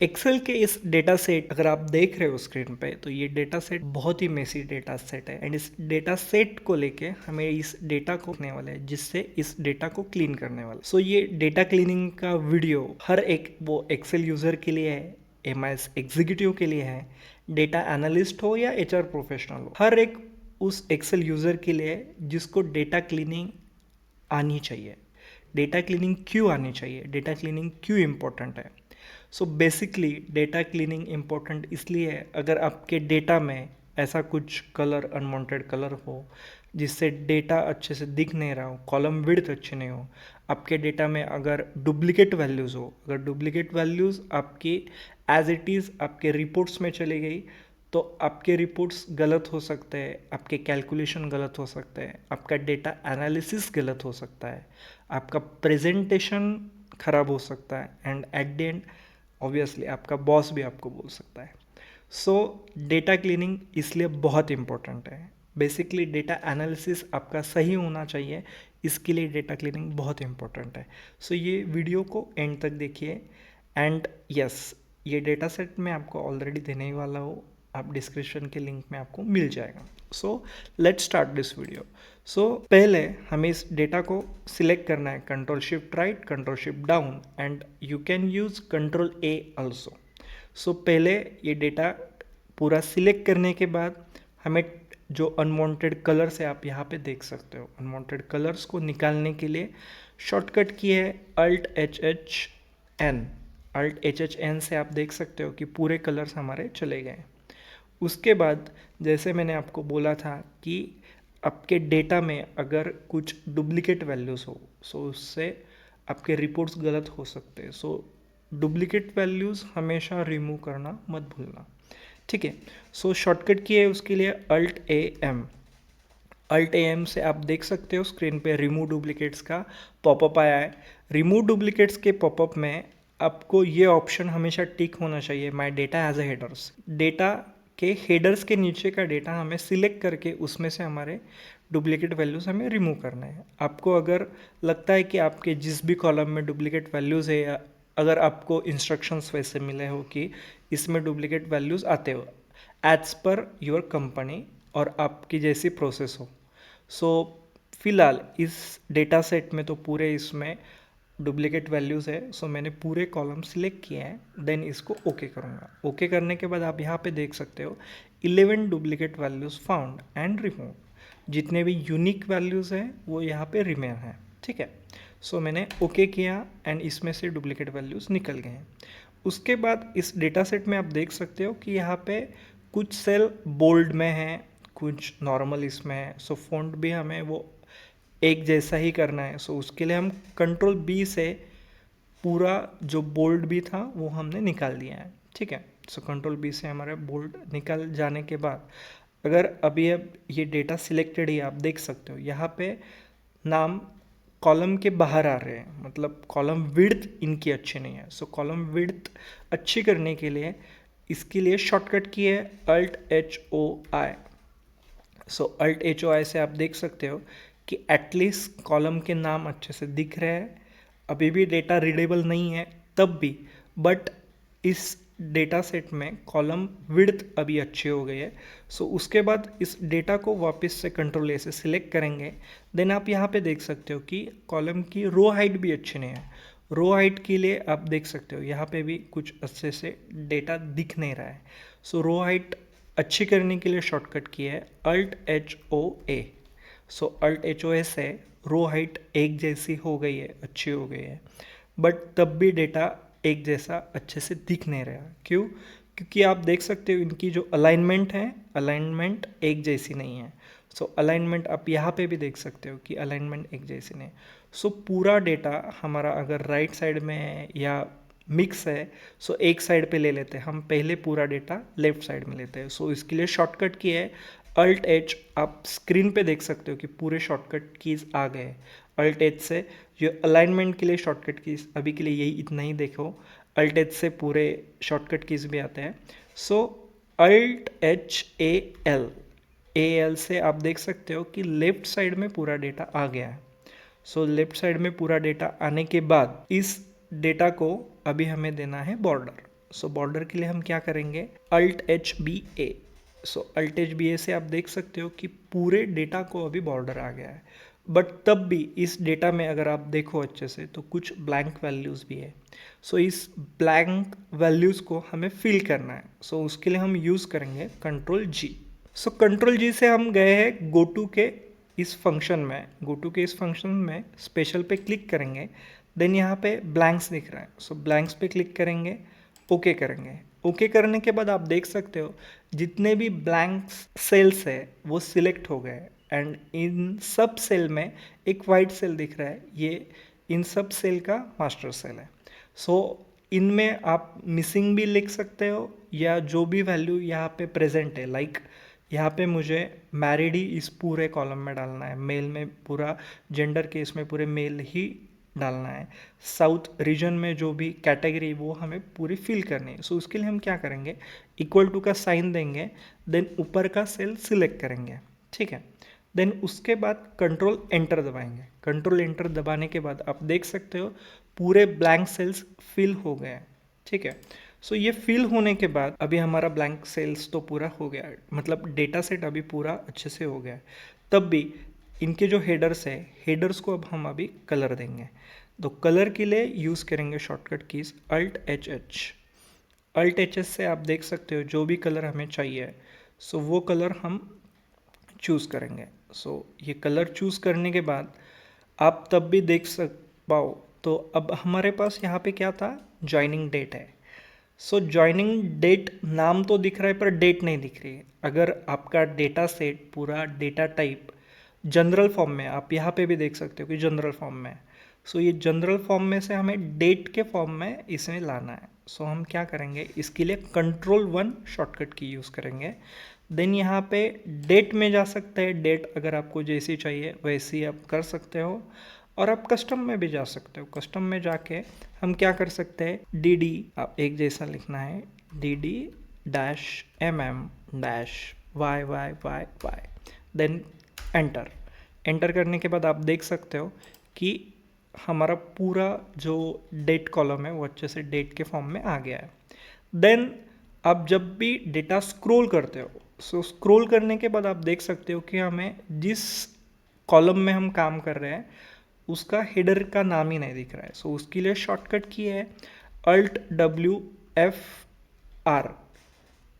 Excel के इस data set अगर आप देख रहे हो स्क्रीन पे, तो ये डेटा सेट बहुत ही मेसी डेटा सेट है एंड इस डेटा सेट को लेके हमें इस डेटा को रखने वाले हैं, जिससे इस डेटा को क्लीन करने वाले। सो ये डेटा क्लीनिंग का वीडियो हर एक वो एक्सेल यूजर के लिए है, एमआईएस एग्जीक्यूटिव के लिए है, डेटा एनालिस्ट हो या एचआर प्रोफेशनल हो, हर एक उस एक्सेल यूजर के लिए जिसको डेटा क्लीनिंग आनी चाहिए। डेटा क्लीनिंग क्यों आनी चाहिए, डेटा क्लीनिंग क्यों इम्पोर्टेंट है? So basically data cleaning important इसलिए है, अगर आपके डेटा में ऐसा कुछ कलर, अनवांटेड कलर हो जिससे डेटा अच्छे से दिख नहीं रहा हो, कॉलम विड्थ अच्छे नहीं हो, आपके डेटा में अगर डुप्लीकेट वैल्यूज़ हो, अगर डुप्लीकेट वैल्यूज़ आपकी एज इट इज़ आपके रिपोर्ट्स में चली गई, तो आपके रिपोर्ट्स गलत हो सकते हैं, आपके कैलकुलेशन गलत हो सकते हैं, आपका डेटा एनालिसिस गलत हो सकता है, आपका प्रेजेंटेशन खराब हो सकता है and at the end obviously आपका बॉस भी आपको बोल सकता है। सो डेटा क्लीनिंग इसलिए बहुत इंपॉर्टेंट है। बेसिकली डेटा एनालिसिस आपका सही होना चाहिए, इसके लिए डेटा क्लीनिंग बहुत इंपॉर्टेंट है। सो ये वीडियो को एंड तक देखिए एंड यस, ये डेटा सेट मैं आपको ऑलरेडी देने ही वाला हूँ, आप डिस्क्रिप्शन के लिंक में आपको मिल जाएगा। So let's start this video. So पहले हमें इस डेटा को सिलेक्ट करना है, control shift right, control shift down and you can use control A also. So पहले ये डेटा पूरा सिलेक्ट करने के बाद हमें जो अनवांटेड कलर्स है आप यहाँ पे देख सकते हो, अनवांटेड कलर्स को निकालने के लिए शॉर्टकट की है Alt H H N. Alt H H N से आप देख सकते हो कि पूरे कलर्स हमारे चले गए। उसके बाद जैसे मैंने आपको बोला था कि आपके डेटा में अगर कुछ डुप्लीकेट वैल्यूज़ हो, सो उससे आपके रिपोर्ट्स गलत हो सकते हैं। सो डुप्लीकेट वैल्यूज़ हमेशा रिमूव करना मत भूलना, ठीक है। सो शॉर्टकट की है उसके लिए Alt A M. Alt A M से आप देख सकते हो स्क्रीन पे रिमूव डुप्लीकेट्स का पॉपअप आया है। रिमूव डुप्लीकेट्स के पॉपअप में आपको ये ऑप्शन हमेशा टिक होना चाहिए, my data as a headers. Data के हेडर्स के नीचे का डेटा हमें सिलेक्ट करके उसमें से हमारे डुप्लीकेट वैल्यूज़ हमें रिमूव करना है। आपको अगर लगता है कि आपके जिस भी कॉलम में डुप्लीकेट वैल्यूज़ है, या अगर आपको इंस्ट्रक्शंस वैसे मिले हो कि इसमें डुप्लीकेट वैल्यूज़ आते हो एज पर योर कंपनी और आपकी जैसी प्रोसेस हो, सो फिलहाल इस डेटा सेट में तो पूरे इसमें डुप्लीकेट वैल्यूज़ है। सो मैंने पूरे कॉलम सिलेक्ट किए हैं, देन इसको ओके करूँगा। ओके करने के बाद आप यहाँ पे देख सकते हो 11 duplicate values found and remove. जितने भी यूनिक वैल्यूज़ हैं वो यहाँ पे रिमेन है, ठीक है। सो मैंने ओके किया एंड इसमें से डुप्लीकेट वैल्यूज़ निकल गए हैं। उसके बाद इस डेटा सेट में आप देख सकते हो कि यहाँ पे कुछ सेल बोल्ड में है, कुछ नॉर्मल इसमें है। सो फ़ॉन्ट भी हमें वो एक जैसा ही करना है। सो उसके लिए हम कंट्रोल बी से पूरा जो बोल्ड भी था वो हमने निकाल दिया है, ठीक है। सो कंट्रोल बी से हमारे बोल्ड निकल जाने के बाद अगर अभी अब ये डेटा सिलेक्टेड ही आप देख सकते हो, यहाँ पे नाम कॉलम के बाहर आ रहे हैं, मतलब कॉलम विड्थ इनकी अच्छी नहीं है। सो कॉलम विड्थ अच्छी करने के लिए इसके लिए शॉर्टकट की है अल्ट एच ओ आई। सो अल्ट एच ओ आई से आप देख सकते हो कि एटलीस्ट कॉलम के नाम अच्छे से दिख रहे हैं। अभी भी डेटा रीडेबल नहीं है तब भी, बट इस डेटा सेट में कॉलम विड्थ अभी अच्छी हो गई है। सो उसके बाद इस डेटा को वापस से कंट्रोल ए से सिलेक्ट करेंगे, देन आप यहाँ पे देख सकते हो कि कॉलम की रो हाइट भी अच्छी नहीं है। रो हाइट के लिए आप देख सकते हो यहाँ पे भी कुछ अच्छे से डेटा दिख नहीं रहा है। सो रो हाइट अच्छी करने के लिए शॉर्टकट की है अल्ट एच ओ ए। सो अल्ट एच ओ ए से रो हाइट एक जैसी हो गई है, अच्छी हो गई है, बट तब भी डेटा एक जैसा अच्छे से दिख नहीं रहा। क्यों? क्योंकि आप देख सकते हो इनकी जो अलाइनमेंट है, अलाइनमेंट एक जैसी नहीं है। सो अलाइनमेंट आप यहाँ पे भी देख सकते हो कि अलाइनमेंट एक जैसी नहीं है। सो पूरा डेटा हमारा अगर राइट साइड में है या मिक्स है, सो एक साइड पे ले लेते हैं हम, पहले पूरा डेटा लेफ्ट साइड में लेते हैं। सो इसके लिए शॉर्टकट की है अल्ट एच। आप स्क्रीन पे देख सकते हो कि पूरे शॉर्टकट कीज़ आ गए। अल्ट एच से जो अलाइनमेंट के लिए शॉर्टकट कीज़, अभी के लिए यही इतना ही देखो, अल्ट एच से पूरे शॉर्टकट कीज़ भी आते हैं। सो अल्ट एच ए एल से आप देख सकते हो कि लेफ्ट साइड में पूरा डेटा आ गया है। सो लेफ्ट साइड में पूरा डेटा आने के बाद इस डेटा को अभी हमें देना है बॉर्डर। सो बॉर्डर के लिए हम क्या करेंगे, Alt+HBA। सो Alt+HBA से आप देख सकते हो कि पूरे डेटा को अभी बॉर्डर आ गया है। बट तब भी इस डेटा में अगर आप देखो अच्छे से तो कुछ ब्लैंक वैल्यूज़ भी है। सो इस ब्लैंक वैल्यूज़ को हमें फिल करना है। सो उसके लिए हम यूज़ करेंगे Ctrl+G। सो Ctrl+G से हम गए हैं गोटू के इस फंक्शन में। गोटू के इस फंक्शन में स्पेशल पे क्लिक करेंगे, देन यहाँ पे ब्लैंक्स दिख रहा है। सो ब्लैंक्स पे क्लिक करेंगे, ओके करेंगे। ओके करने के बाद आप देख सकते हो जितने भी ब्लैंक सेल्स है वो सिलेक्ट हो गए, एंड इन सब सेल में एक वाइट सेल दिख रहा है, ये इन सब सेल का मास्टर सेल है। सो इनमें आप मिसिंग भी लिख सकते हो, या जो भी वैल्यू यहाँ पे प्रेजेंट है, लाइक यहाँ पे मुझे मैरिड ही इस पूरे कॉलम में डालना है, मेल में पूरा जेंडर के इसमें पूरे मेल ही डालना है। साउथ रीजन में जो भी कैटेगरी वो हमें पूरी फिल करनी है। सो उसके लिए हम क्या करेंगे, इक्वल टू का साइन देंगे, देन ऊपर का सेल सिलेक्ट करेंगे, ठीक है। देन उसके बाद कंट्रोल एंटर दबाएंगे। कंट्रोल एंटर दबाने के बाद आप देख सकते हो पूरे ब्लैंक सेल्स फिल हो गए हैं, ठीक है। सो ये फिल होने के बाद अभी हमारा ब्लैंक सेल्स तो पूरा हो गया, मतलब डेटा सेट अभी पूरा अच्छे से हो गया है। तब भी इनके जो हेडर्स है, हेडर्स को अब हम अभी कलर देंगे। तो कलर के लिए यूज़ करेंगे शॉर्टकट कीज़ Alt+H। Alt+H से आप देख सकते हो जो भी कलर हमें चाहिए, सो वो कलर हम चूज़ करेंगे। सो ये कलर चूज़ करने के बाद आप तब भी देख सक पाओ तो अब हमारे पास यहाँ पे क्या था, ज्वाइनिंग डेट है। सो ज्वाइनिंग डेट नाम तो दिख रहा है पर डेट नहीं दिख रही है। अगर आपका डेटा सेट पूरा डेटा टाइप जनरल फॉर्म में, आप यहाँ पे भी देख सकते हो कि जनरल फॉर्म में है। सो ये जनरल फॉर्म में से हमें डेट के फॉर्म में इसमें लाना है। सो हम क्या करेंगे, इसके लिए Ctrl+1 शॉर्टकट की यूज़ करेंगे। देन यहाँ पे डेट में जा सकते हैं, डेट अगर आपको जैसी चाहिए वैसी आप कर सकते हो, और आप कस्टम में भी जा सकते हो। कस्टम में जाके हम क्या कर सकते हैं, dd आप एक जैसा लिखना है, dd-mm-yy देन एंटर। एंटर करने के बाद आप देख सकते हो कि हमारा पूरा जो डेट कॉलम है वो अच्छे से डेट के फॉर्म में आ गया है। देन आप जब भी डेटा स्क्रॉल करते हो, सो स्क्रॉल करने के बाद आप देख सकते हो कि हमें जिस कॉलम में हम काम कर रहे हैं उसका हेडर का नाम ही नहीं दिख रहा है। सो उसके लिए शॉर्टकट की है Alt+WFR।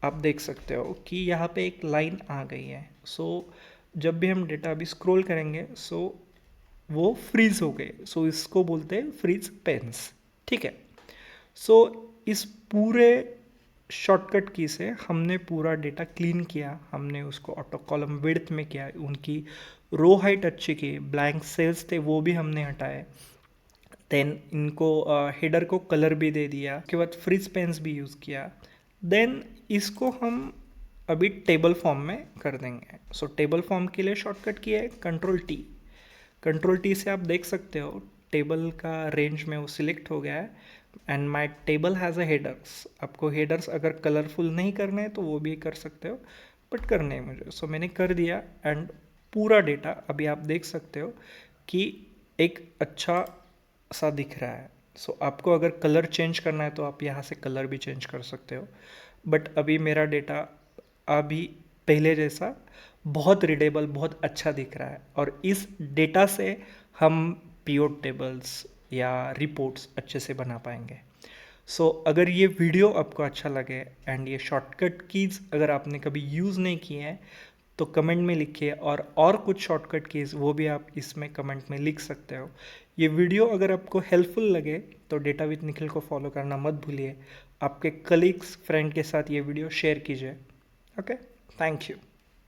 आप देख सकते हो कि यहाँ पे एक लाइन आ गई है। सो जब भी हम डेटा अभी स्क्रॉल करेंगे सो वो फ्रीज हो गए। सो इसको बोलते हैं फ्रीज पेंस, ठीक है। सो इस पूरे शॉर्टकट की से हमने पूरा डेटा क्लीन किया, हमने उसको ऑटो कॉलम विड्थ में किया, उनकी रो हाइट अच्छी की, ब्लैंक सेल्स थे वो भी हमने हटाए, देन इनको हेडर को कलर भी दे दिया, उसके बाद फ्रीज पेंस भी यूज़ किया। देन इसको हम अभी टेबल फॉर्म में कर देंगे। सो टेबल फॉर्म के लिए शॉर्टकट की है Ctrl+T। Ctrl+T से आप देख सकते हो टेबल का रेंज में वो सिलेक्ट हो गया है, and my table has a headers. आपको हेडर्स अगर कलरफुल नहीं करने हैं तो वो भी कर सकते हो, बट करने हैं मुझे। सो मैंने कर दिया, एंड पूरा डेटा अभी आप देख सकते हो कि एक अच्छा सा दिख रहा है। सो आपको अगर कलर चेंज करना है तो आप यहाँ से कलर भी चेंज कर सकते हो, बट अभी मेरा डेटा अभी पहले जैसा बहुत रीडेबल, बहुत अच्छा दिख रहा है, और इस डेटा से हम पीओ टेबल्स या रिपोर्ट्स अच्छे से बना पाएंगे। सो अगर ये वीडियो आपको अच्छा लगे एंड ये शॉर्टकट कीज़ अगर आपने कभी यूज़ नहीं किए हैं तो कमेंट में लिखिए, और कुछ शॉर्टकट कीज़ वो भी आप इसमें कमेंट में लिख सकते हो। ये वीडियो अगर आपको हेल्पफुल लगे तो डेटा विद निखिल को फॉलो करना मत भूलिए। आपके कलीग्स, फ्रेंड के साथ ये वीडियो शेयर कीजिए। Okay, thank you.